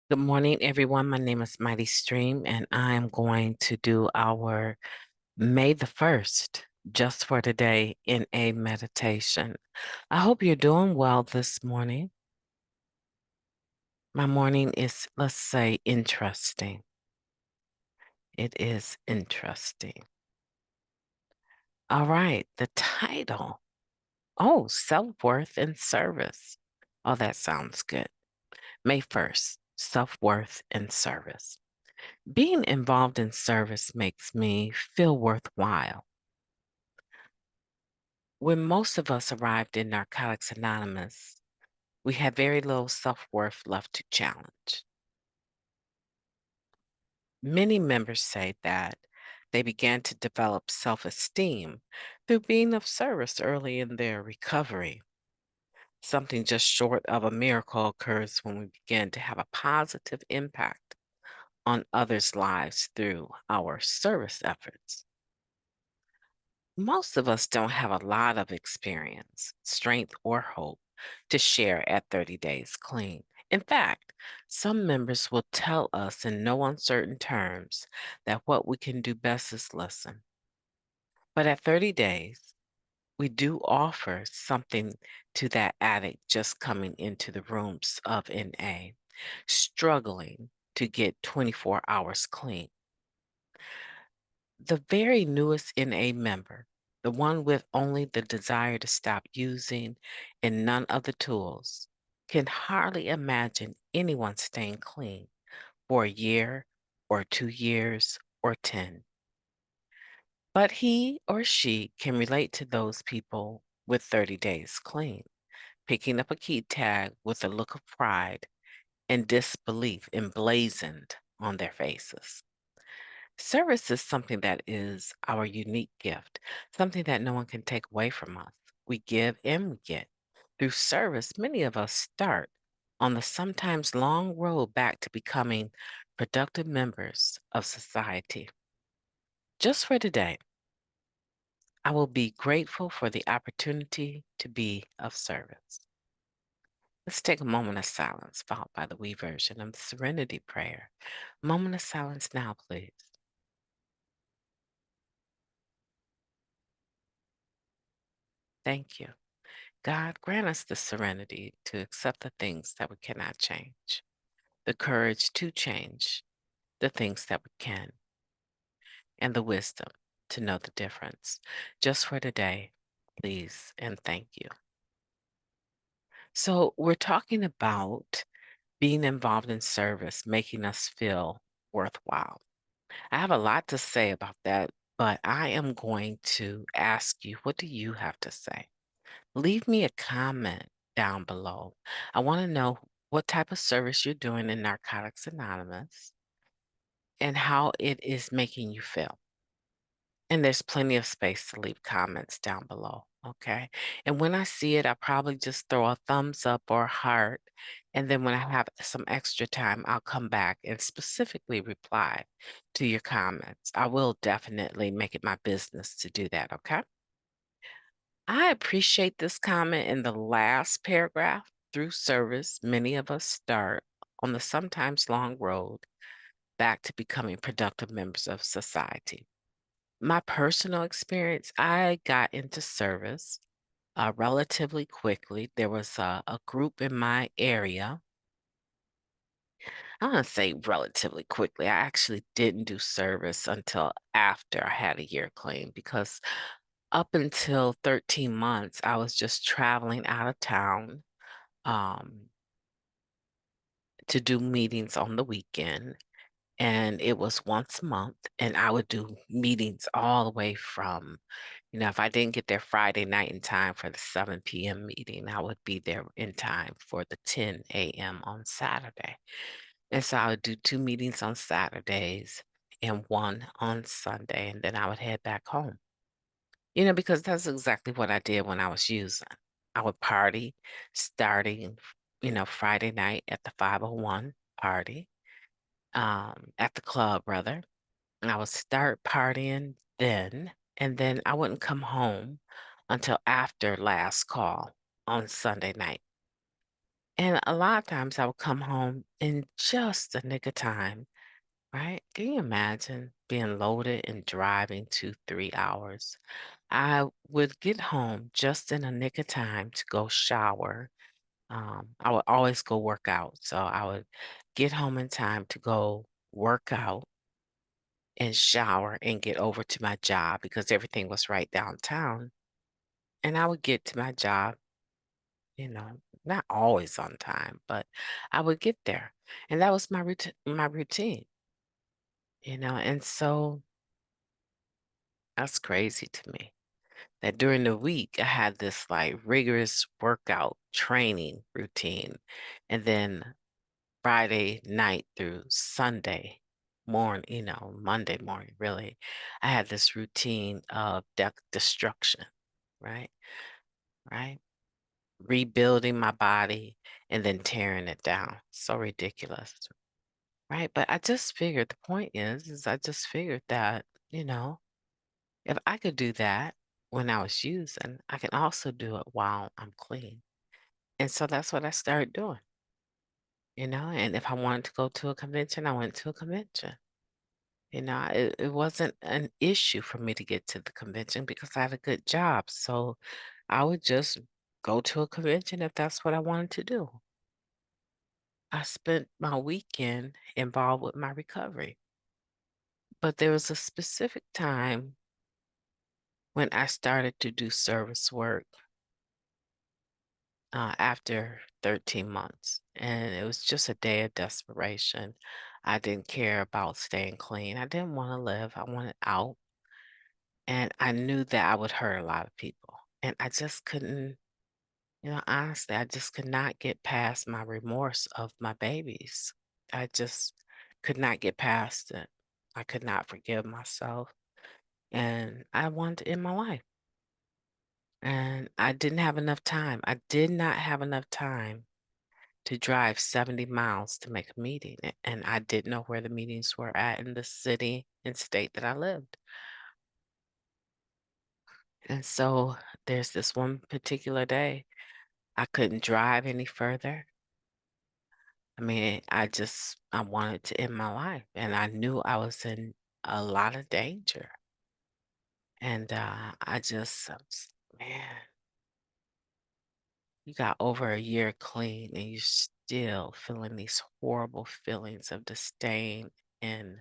Good morning, everyone. My name is MightyStream, and I am going to do our May the 1st, just for today, in a meditation. I hope you're doing well this morning. My morning is, let's say, interesting. It is interesting. All right, the title. Oh, self-worth and service. Oh, that sounds good. May 1st, self-worth and service. Being involved in service makes me feel worthwhile. When most of us arrived in Narcotics Anonymous, we had very little self-worth left to challenge. Many members say that they began to develop self-esteem through being of service early in their recovery. Something just short of a miracle occurs when we begin to have a positive impact on others' lives through our service efforts. Most of us don't have a lot of experience, strength, or hope to share at 30 days clean. In fact, some members will tell us in no uncertain terms that what we can do best is listen. But at 30 days, we do offer something to that addict just coming into the rooms of NA, struggling to get 24 hours clean. The very newest NA member, the one with only the desire to stop using and none of the tools, can hardly imagine anyone staying clean for a year or 2 years or 10. But he or she can relate to those people with 30 days clean, picking up a key tag with a look of pride and disbelief emblazoned on their faces. Service is something that is our unique gift, something that no one can take away from us. We give and we get. Through service, many of us start on the sometimes long road back to becoming productive members of society. Just for today, I will be grateful for the opportunity to be of service. Let's take a moment of silence, followed by the we version of the Serenity Prayer. Moment of silence now, please. Thank you. God, grant us the serenity to accept the things that we cannot change, the courage to change the things that we can, and the wisdom to know the difference. Just for today, please and thank you. So, we're talking about being involved in service, making us feel worthwhile. I have a lot to say about that, but I am going to ask you, what do you have to say? Leave me a comment down below. I want to know what type of service you're doing in Narcotics Anonymous and how it is making you feel. And there's plenty of space to leave comments down below. Okay. And when I see it, I'll probably just throw a thumbs up or a heart. And then when I have some extra time, I'll come back and specifically reply to your comments. I will definitely make it my business to do that. Okay. I appreciate this comment in the last paragraph. Through service, many of us start on the sometimes long road back to becoming productive members of society. My personal experience, I got into service relatively quickly. There was a group in my area. I want to say relatively quickly. I actually didn't do service until after I had a year clean because up until 13 months, I was just traveling out of town um, to do meetings on the weekend. And it was once a month. And I would do meetings all the way from, if I didn't get there Friday night in time for the 7 p.m. meeting, I would be there in time for the 10 a.m. on Saturday. And so I would do two meetings on Saturdays and one on Sunday. And then I would head back home. Because that's exactly what I did when I was using. I would party starting, Friday night at the 501 party, at the club rather. And I would start partying then, and then I wouldn't come home until after last call on Sunday night. And a lot of times I would come home in just the nick of time, right? Can you imagine being loaded and driving 2, 3 hours? I would get home just in a nick of time to go shower. I would always go work out. So I would get home in time to go work out and shower and get over to my job because everything was right downtown. And I would get to my job, you know, not always on time, but I would get there. And that was my routine, and so that's crazy to me that during the week I had this like rigorous workout training routine. And then Friday night through Sunday morning, Monday morning, really, I had this routine of destruction, right? Right? Rebuilding my body and then tearing it down. So ridiculous, right? But I just figured the point is I just figured that, you know, if I could do that when I was using, I can also do it while I'm clean. And so that's what I started doing, and if I wanted to go to a convention, I went to a convention. It wasn't an issue for me to get to the convention because I had a good job. So I would just go to a convention if that's what I wanted to do. I spent my weekend involved with my recovery. But there was a specific time when I started to do service work after 13 months. And it was just a day of desperation. I didn't care about staying clean. I didn't want to live. I wanted out. And I knew that I would hurt a lot of people. And I just couldn't, honestly, I just could not get past my remorse of my babies. I just could not get past it. I could not forgive myself. And I wanted to end my life. And I didn't have enough time. I did not have enough time to drive 70 miles to make a meeting. And I didn't know where the meetings were at in the city and state that I lived. And so there's this one particular day I couldn't drive any further. I mean, I wanted to end my life, and I knew I was in a lot of danger. And man, you got over a year clean and you're still feeling these horrible feelings of disdain and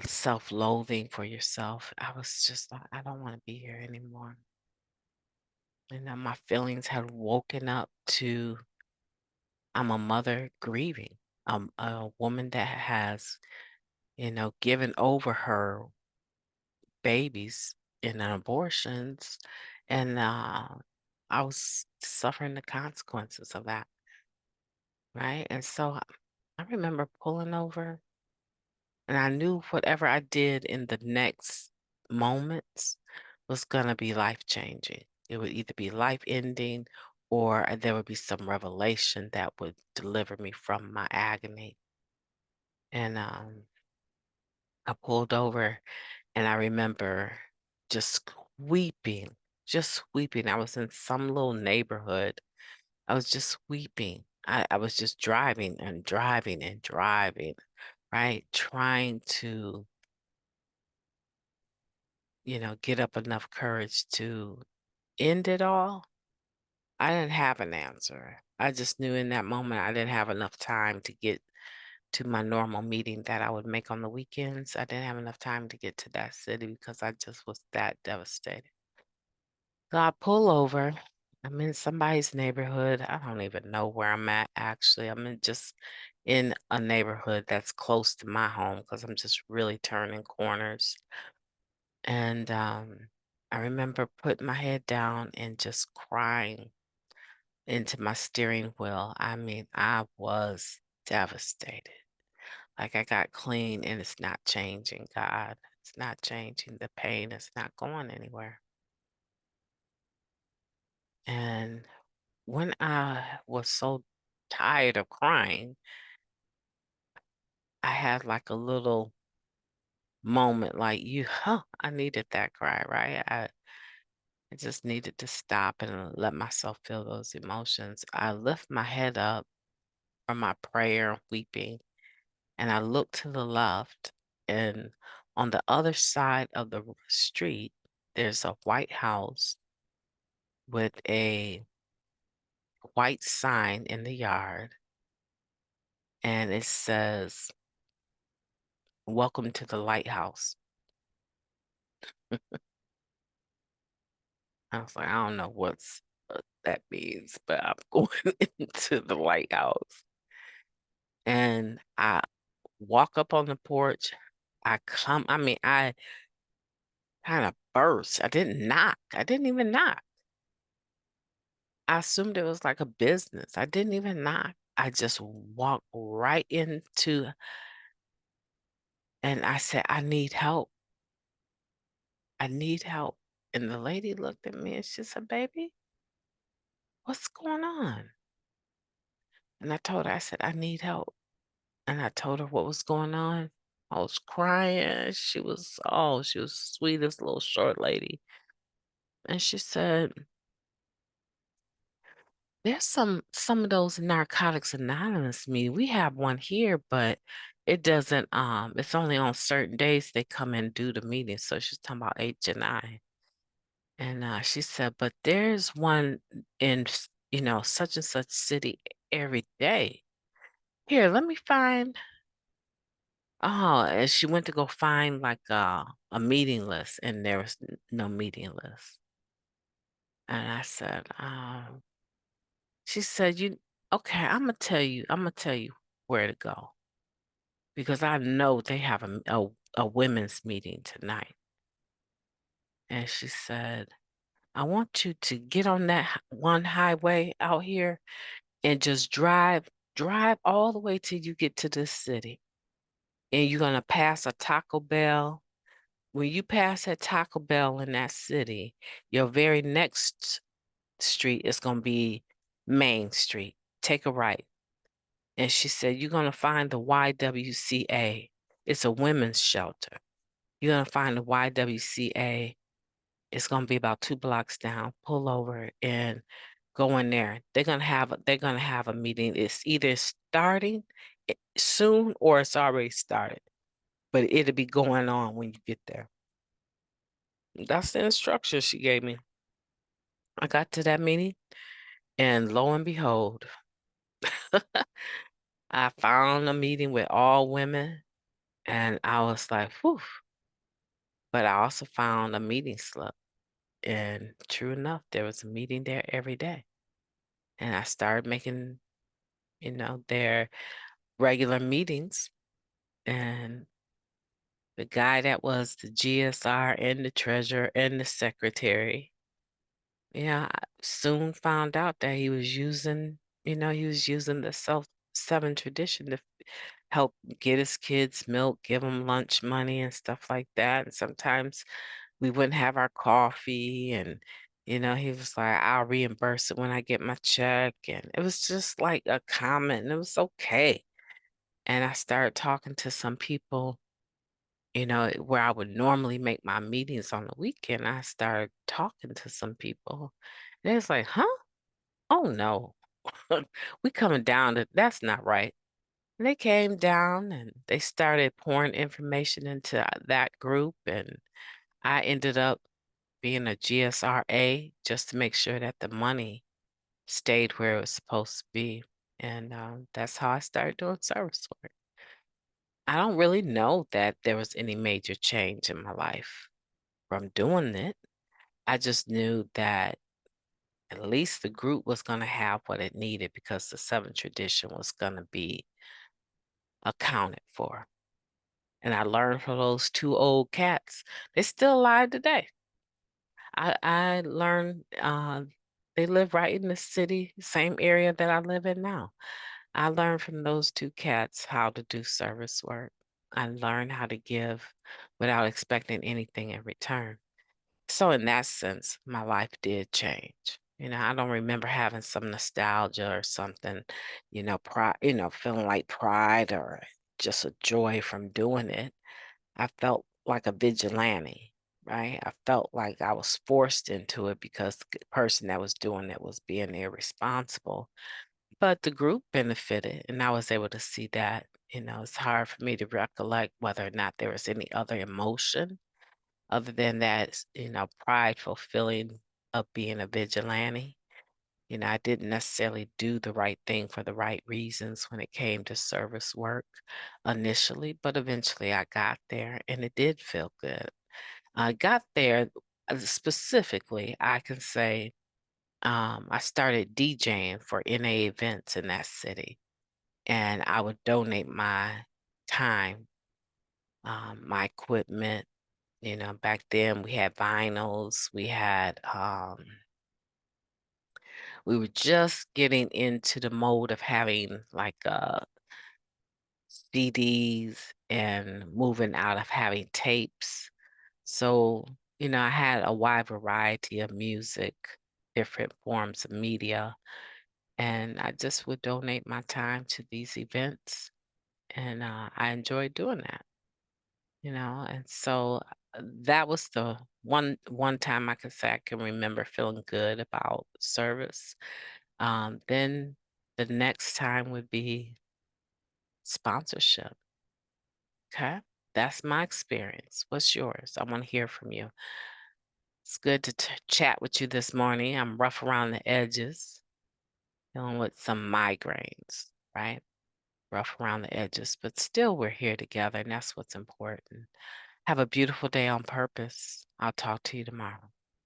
self-loathing for yourself. I was just like, I don't want to be here anymore. And my feelings had woken up to I'm a mother grieving. I'm a woman that has, given over her babies in abortions. And I was suffering the consequences of that. Right. And so I remember pulling over, and I knew whatever I did in the next moments was going to be life changing. It would either be life ending or there would be some revelation that would deliver me from my agony. And I pulled over, and I remember just weeping, just weeping. I was in some little neighborhood. I was just weeping. I was just driving and driving and driving, right? Trying to, get up enough courage to end it all. I didn't have an answer. I just knew in that moment I didn't have enough time to get to my normal meeting that I would make on the weekends. I didn't have enough time to get to that city because I just was that devastated. So I pull over. I'm in somebody's neighborhood. I don't even know where I'm at, actually. Just in a neighborhood that's close to my home because I'm just really turning corners. And I remember putting my head down and just crying into my steering wheel. I mean, I was devastated. Like I got clean and it's not changing, God. It's not changing. The pain is not going anywhere. And when I was so tired of crying, I had like a little moment like I needed that cry, right? I just needed to stop and let myself feel those emotions. I lift my head up from my prayer, weeping, and I look to the left. And on the other side of the street, there's a white house with a white sign in the yard, and it says, "Welcome to the lighthouse." I was like, I don't know what that means, but I'm going into the lighthouse. And I walk up on the porch. I kind of burst. I didn't knock. I didn't even knock. I assumed it was like a business. I didn't even knock. I just walked right into, and I said, I need help. I need help. And the lady looked at me and she said, Baby, what's going on? And I told her, I said, I need help. And I told her what was going on. I was crying. She was sweetest little short lady. And she said, there's some of those Narcotics Anonymous meetings. We have one here, but it doesn't it's only on certain days they come and do the meeting. So she's talking about H&I. And she said, but there's one in such and such city every day. Here, let me find. Oh, and she went to go find like a meeting list, and there was no meeting list. And I said, she said, you okay, I'm gonna tell you where to go because I know they have a women's meeting tonight. And she said, I want you to get on that one highway out here and just drive all the way till you get to this city. And you're gonna pass a Taco Bell. When you pass that Taco Bell in that city, your very next street is gonna be Main Street. Take a right. And she said, you're gonna find the YWCA. It's a women's shelter. You're gonna find the YWCA. It's gonna be about 2 blocks down. Pull over and go in there. They're gonna have a meeting. It's either starting soon or it's already started, but it'll be going on when you get there. That's the instructions she gave me. I got to that meeting, and lo and behold, I found a meeting with all women, and I was like, whew. But I also found a meeting slip, and true enough, there was a meeting there every day. And I started making, their regular meetings, and the guy that was the GSR and the treasurer and the secretary, yeah, I soon found out that he was using the self-seven tradition to help get his kids milk, give them lunch money and stuff like that. And sometimes we wouldn't have our coffee and he was like, I'll reimburse it when I get my check. And it was just like a comment and it was okay. And I started talking to some people, where I would normally make my meetings on the weekend. I started talking to some people. And it's like, huh? Oh no. We coming down that's not right. And they came down and they started pouring information into that group. And I ended up being a GSRA just to make sure that the money stayed where it was supposed to be. And that's how I started doing service work. I don't really know that there was any major change in my life from doing it. I just knew that at least the group was going to have what it needed because the seventh tradition was going to be accounted for. And I learned from those two old cats. They're still alive today. I learned they live right in the city, same area that I live in now. I learned from those two cats how to do service work. I learned how to give without expecting anything in return. So in that sense, my life did change. I don't remember having some nostalgia or something, pride, feeling like pride or just a joy from doing it. I felt like a vigilante. right? I felt like I was forced into it because the person that was doing it was being irresponsible. But the group benefited, and I was able to see that. It's hard for me to recollect whether or not there was any other emotion other than that, prideful feeling of being a vigilante. I didn't necessarily do the right thing for the right reasons when it came to service work initially, but eventually I got there and it did feel good. I got there specifically, I can say I started DJing for NA events in that city, and I would donate my time, my equipment. Back then we had vinyls, we were just getting into the mode of having like CDs and moving out of having tapes. So, I had a wide variety of music, different forms of media, and I just would donate my time to these events, and I enjoyed doing that. And so that was the one time I could say I can remember feeling good about service. Then the next time would be sponsorship. Okay. That's my experience. What's yours? I want to hear from you. It's good to chat with you this morning. I'm rough around the edges, dealing with some migraines, right? Rough around the edges, but still we're here together, and that's what's important. Have a beautiful day on purpose. I'll talk to you tomorrow.